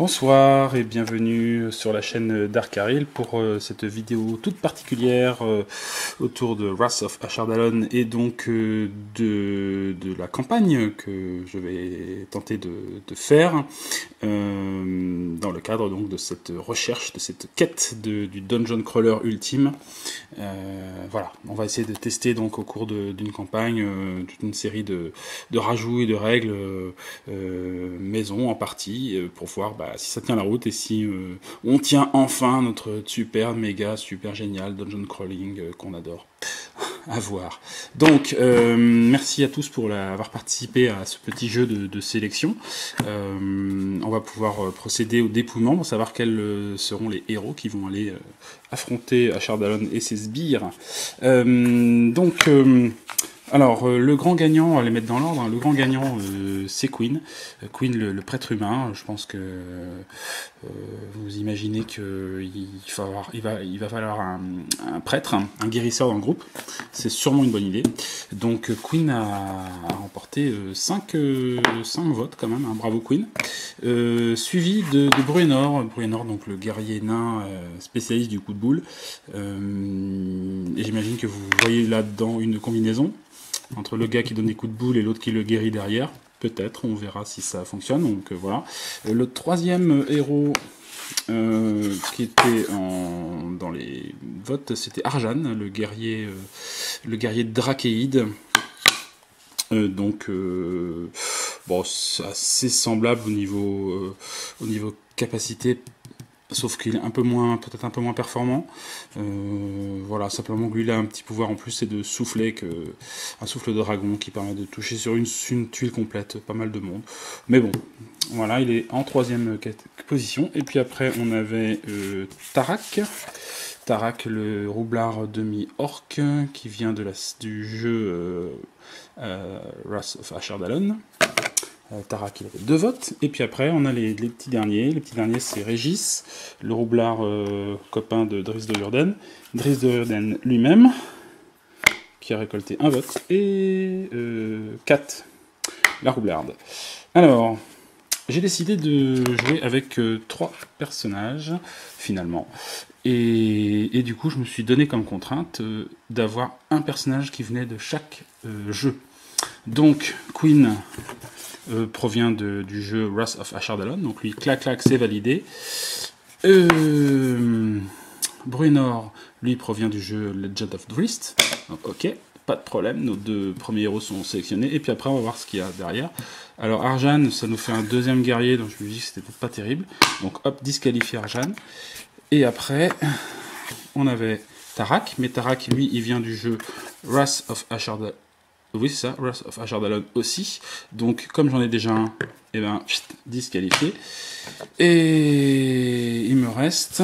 Bonsoir et bienvenue sur la chaîne Darkaril pour cette vidéo toute particulière autour de Wrath of Ashardalon et donc de la campagne que je vais tenter de faire dans le cadre donc de cette recherche, de cette quête du Dungeon Crawler ultime. Voilà, on va essayer de tester donc au cours d'une campagne toute une série de rajouts et de règles maison en partie pour voir si ça tient la route et si on tient enfin notre super génial dungeon crawling qu'on adore à voir. Donc merci à tous pour avoir participé à ce petit jeu de sélection. On va pouvoir procéder au dépouillement pour savoir quels seront les héros qui vont aller affronter Ashardalon et ses sbires. Alors, le grand gagnant, on va les mettre dans l'ordre, hein. Le grand gagnant, c'est Quinn. Quinn, le prêtre humain. Je pense que vous imaginez qu'il va falloir un prêtre, un guérisseur dans le groupe. C'est sûrement une bonne idée. Donc, Quinn a remporté 5 votes quand même, hein. Bravo Quinn. Suivi de Bruenor. Bruenor, donc le guerrier nain spécialiste du coup de boule. Et j'imagine que vous voyez là-dedans une combinaison entre le gars qui donne des coups de boule et l'autre qui le guérit derrière. Peut-être, on verra si ça fonctionne. Donc voilà. Le troisième héros qui était dans les votes, c'était Arjan, le guerrier Drakeïde. Bon, c'est assez semblable au niveau capacité. Sauf qu'il est peut-être un peu moins performant. Voilà, simplement que lui, il a un petit pouvoir en plus, c'est de souffler, un souffle de dragon qui permet de toucher sur une tuile complète, pas mal de monde. Mais bon, voilà, il est en troisième position. Et puis après, on avait Tarak. Tarak, le roublard demi-orc, qui vient du jeu Wrath of Ashardalon. Tarak, il avait 2 votes. Et puis après, on a les petits derniers. Les petits derniers, c'est Régis, le roublard copain de Driss de Urden. Driss de Urden lui-même, qui a récolté 1 vote. Et Kat, la roublarde. Alors, j'ai décidé de jouer avec 3 personnages, finalement. Et du coup, je me suis donné comme contrainte d'avoir un personnage qui venait de chaque jeu. Donc, Quinn provient du jeu Wrath of Ashardalon, donc lui, clac, c'est validé. Bruenor, lui, provient du jeu Legend of Drizzt, donc ok, pas de problème, nos 2 premiers héros sont sélectionnés, et puis après, on va voir ce qu'il y a derrière. Alors, Arjan, ça nous fait un deuxième guerrier, donc je me dis que c'était pas terrible, donc hop, disqualifié Arjan. Et après, on avait Tarak, mais Tarak, lui, il vient du jeu Wrath of Ashardalon. Oui, c'est ça, Wrath of Ashardalon aussi. Donc, comme j'en ai déjà un, disqualifié. Et il me reste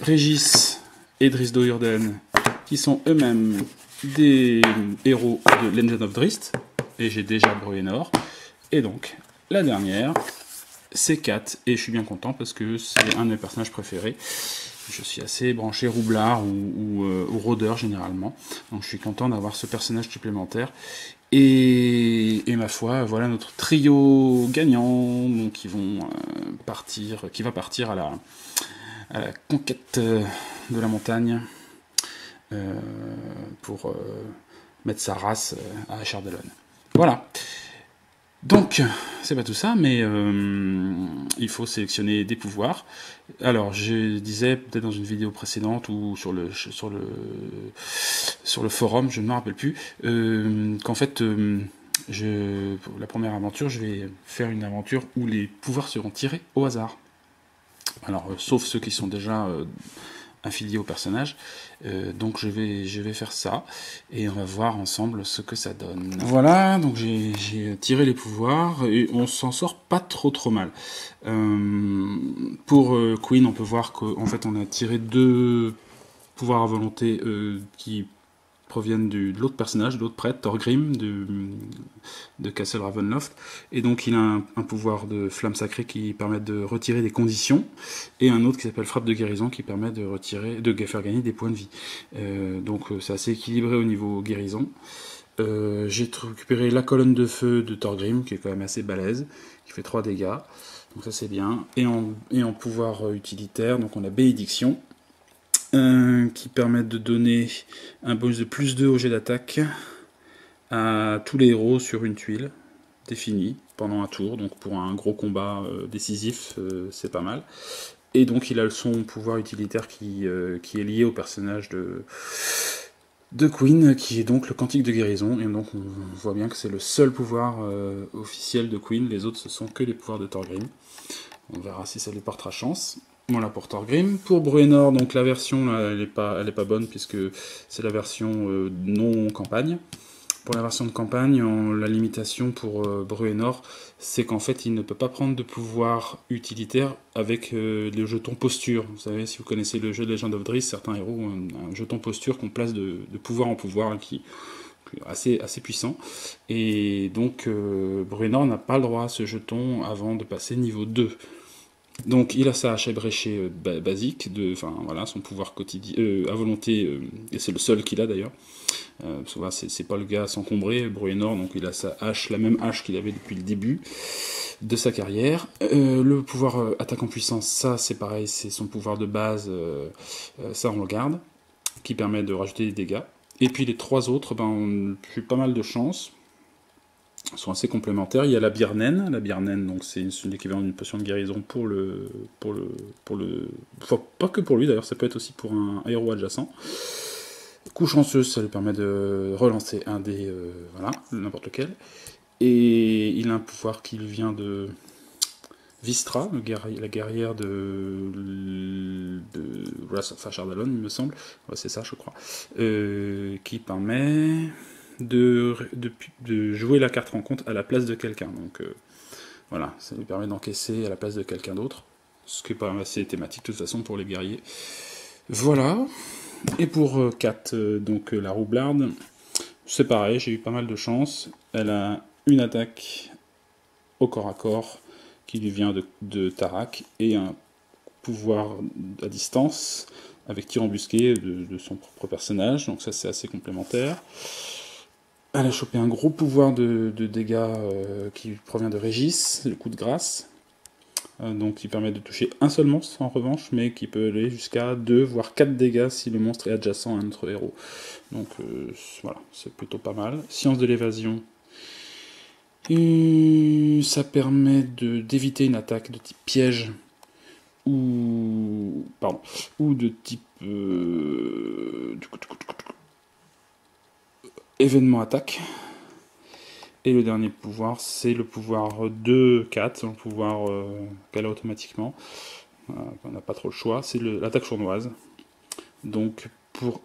Régis et Driss d'Urden, qui sont eux-mêmes des héros de Legend of Drizzt. Et j'ai déjà Bruenor. Et donc, la dernière, c'est Kat. Et je suis bien content parce que c'est un de mes personnages préférés. Je suis assez branché roublard ou rôdeur généralement. Donc je suis content d'avoir ce personnage supplémentaire. Et ma foi, voilà notre trio gagnant donc, qui va partir à la conquête de la montagne pour mettre sa race à Ashardalon. Voilà. Donc, c'est pas tout ça, mais il faut sélectionner des pouvoirs. Alors, je disais peut-être dans une vidéo précédente ou sur le forum, je ne me rappelle plus, qu'en fait, pour la première aventure, je vais faire une aventure où les pouvoirs seront tirés au hasard. Alors, sauf ceux qui sont déjà affilié au personnage, donc je vais faire ça et on va voir ensemble ce que ça donne. Voilà, donc j'ai tiré les pouvoirs et on s'en sort pas trop mal. Pour Quinn, on peut voir qu'en fait on a tiré 2 pouvoirs à volonté qui proviennent de l'autre personnage, de l'autre prêtre, Thorgrim, de Castle Ravenloft. Et donc il a un pouvoir de flamme sacrée qui permet de retirer des conditions, et un autre qui s'appelle frappe de guérison qui permet de faire gagner des points de vie. Donc c'est assez équilibré au niveau guérison. J'ai récupéré la colonne de feu de Thorgrim, qui est quand même assez balèze, qui fait 3 dégâts. Donc ça c'est bien. Et en pouvoir utilitaire, donc on a bénédiction, qui permet de donner un bonus de plus 2 au jet d'attaque à tous les héros sur une tuile définie pendant un tour. Donc pour un gros combat décisif, c'est pas mal. Et donc il a son pouvoir utilitaire qui est lié au personnage de Queen, qui est donc le cantique de guérison. Et donc on voit bien que c'est le seul pouvoir officiel de Queen. Les autres, ce sont que les pouvoirs de Thorgrim. On verra si ça lui portera chance. Voilà pour Thorgrim. Pour Bruenor, donc la version, là, elle est pas bonne, puisque c'est la version non campagne. Pour la version de campagne, la limitation pour Bruenor, c'est qu'en fait, il ne peut pas prendre de pouvoir utilitaire avec le jeton posture. Vous savez, si vous connaissez le jeu de Legend of Drizzt, certains héros ont un jeton posture qu'on place de pouvoir en pouvoir, qui est assez puissant. Et donc, Bruenor n'a pas le droit à ce jeton avant de passer niveau 2. Donc il a sa hache ébréchée basique, voilà, son pouvoir quotidien à volonté, et c'est le seul qu'il a d'ailleurs. Voilà, c'est pas le gars à s'encombrer, Bruenor, donc il a sa hache, la même hache qu'il avait depuis le début de sa carrière. Le pouvoir attaque en puissance, ça c'est pareil, c'est son pouvoir de base, ça on le garde, qui permet de rajouter des dégâts. Et puis les trois autres, j'ai eu pas mal de chance, sont assez complémentaires. Il y a la Birnen. La Birnen, donc c'est l'équivalent d'une potion de guérison pour enfin, pas que pour lui d'ailleurs, ça peut être aussi pour un héros adjacent. Coup chanceuse, ça lui permet de relancer un dé, voilà, n'importe lequel. Et il a un pouvoir qui lui vient de Vistra, la guerrière de Wrath of Ashardalon, il me semble. Ouais, c'est ça, je crois. Qui permet de jouer la carte rencontre à la place de quelqu'un. Donc voilà, ça lui permet d'encaisser à la place de quelqu'un d'autre, ce qui est pas assez thématique de toute façon pour les guerriers. Voilà. Et pour Kat, donc la roublarde, c'est pareil, j'ai eu pas mal de chance. Elle a une attaque au corps à corps qui lui vient de Tarak et un pouvoir à distance avec tir embusqué de son propre personnage, donc ça c'est assez complémentaire. Elle a chopé un gros pouvoir de dégâts qui provient de Régis, le coup de grâce, donc qui permet de toucher un seul monstre en revanche, mais qui peut aller jusqu'à 2 voire 4 dégâts si le monstre est adjacent à notre héros. Donc voilà, c'est plutôt pas mal. Science de l'évasion, ça permet d'éviter une attaque de type piège ou de type événement attaque. Et le dernier pouvoir, c'est le pouvoir de 4, un pouvoir qu'elle a automatiquement. On n'a pas trop le choix, c'est l'attaque sournoise. Donc pour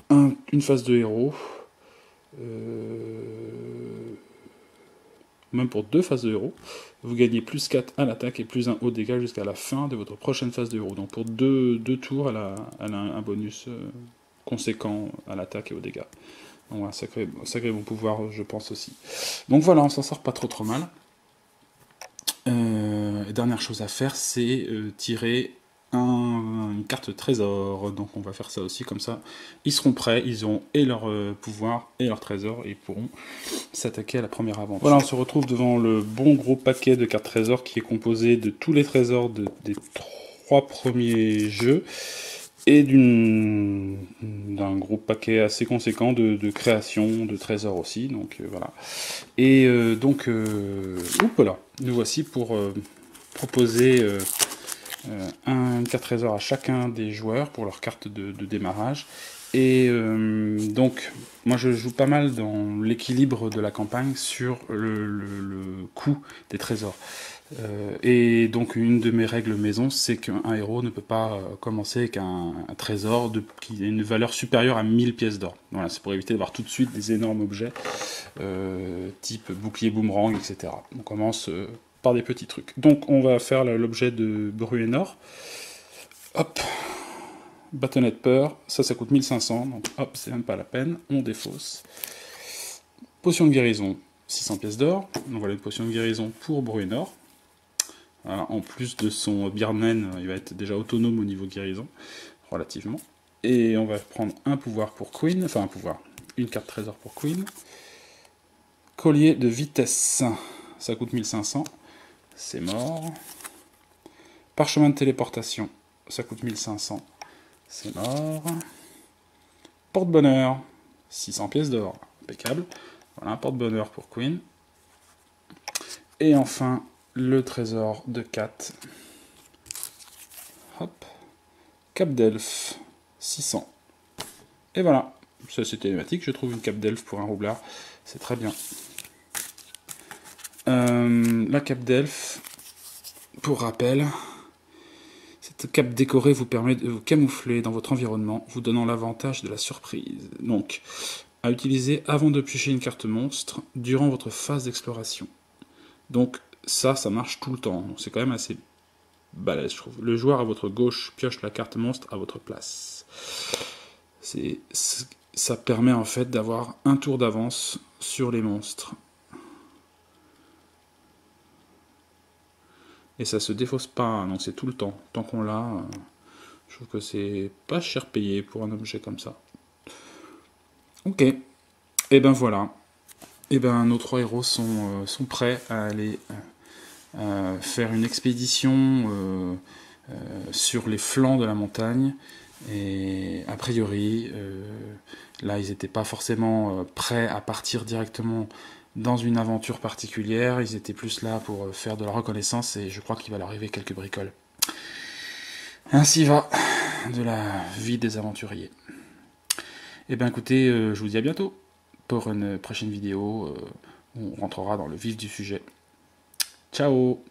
une phase de héros, même pour 2 phases de héros, vous gagnez plus 4 à l'attaque et plus 1 au dégât jusqu'à la fin de votre prochaine phase de héros. Donc pour 2 tours, elle a un bonus conséquent à l'attaque et aux dégâts. Donc voilà, sacré bon pouvoir, je pense aussi. Donc voilà, on s'en sort pas trop mal. Dernière chose à faire, c'est tirer une carte trésor. Donc on va faire ça aussi, comme ça ils seront prêts, ils auront et leur pouvoir et leur trésor et ils pourront s'attaquer à la première aventure. Voilà, on se retrouve devant le bon gros paquet de cartes trésors qui est composé de tous les trésors des 3 premiers jeux et d'un gros paquet assez conséquent de création de trésors aussi. Donc voilà. Et donc là, nous voici pour proposer une carte trésor à chacun des joueurs pour leur carte de démarrage. Et donc moi je joue pas mal dans l'équilibre de la campagne sur le coût des trésors. Et donc une de mes règles maison, c'est qu'un héros ne peut pas commencer avec un trésor qui a une valeur supérieure à 1000 pièces d'or. Voilà, c'est pour éviter d'avoir tout de suite des énormes objets, type bouclier boomerang, etc. On commence par des petits trucs. Donc on va faire l'objet de Bruenor. Hop, bâtonnet de peur, ça coûte 1500, donc hop, c'est même pas la peine, on défausse. Potion de guérison, 600 pièces d'or, donc voilà une potion de guérison pour Bruenor. Voilà, en plus de son Birnen, il va être déjà autonome au niveau guérison, relativement. Et on va prendre un pouvoir pour Queen, enfin un pouvoir, une carte trésor pour Queen. Collier de vitesse, ça coûte 1500. c'est mort. Parchemin de téléportation, ça coûte 1500, c'est mort. Porte-bonheur, 600 pièces d'or, impeccable. Voilà, un porte-bonheur pour Queen. Et enfin, le trésor de Kat. Hop. Cape d'elfe, 600. Et voilà, ça c'est thématique, je trouve une cape d'elfe pour un roublard, c'est très bien. La cape d'elfe, pour rappel, cette cape décorée vous permet de vous camoufler dans votre environnement, vous donnant l'avantage de la surprise. Donc, à utiliser avant de piocher une carte monstre, durant votre phase d'exploration. Donc, ça marche tout le temps, c'est quand même assez balèze, je trouve. Le joueur à votre gauche pioche la carte monstre à votre place. Ça permet en fait d'avoir un tour d'avance sur les monstres. Et ça se défausse pas, donc c'est tout le temps. Tant qu'on l'a, je trouve que c'est pas cher payé pour un objet comme ça. Ok, et ben voilà. Et ben nos 3 héros sont prêts à aller faire une expédition sur les flancs de la montagne. Et a priori, là ils n'étaient pas forcément prêts à partir directement dans une aventure particulière, ils étaient plus là pour faire de la reconnaissance et je crois qu'il va leur arriver quelques bricoles. Ainsi va de la vie des aventuriers. Et bien écoutez, je vous dis à bientôt pour une prochaine vidéo où on rentrera dans le vif du sujet. Ciao!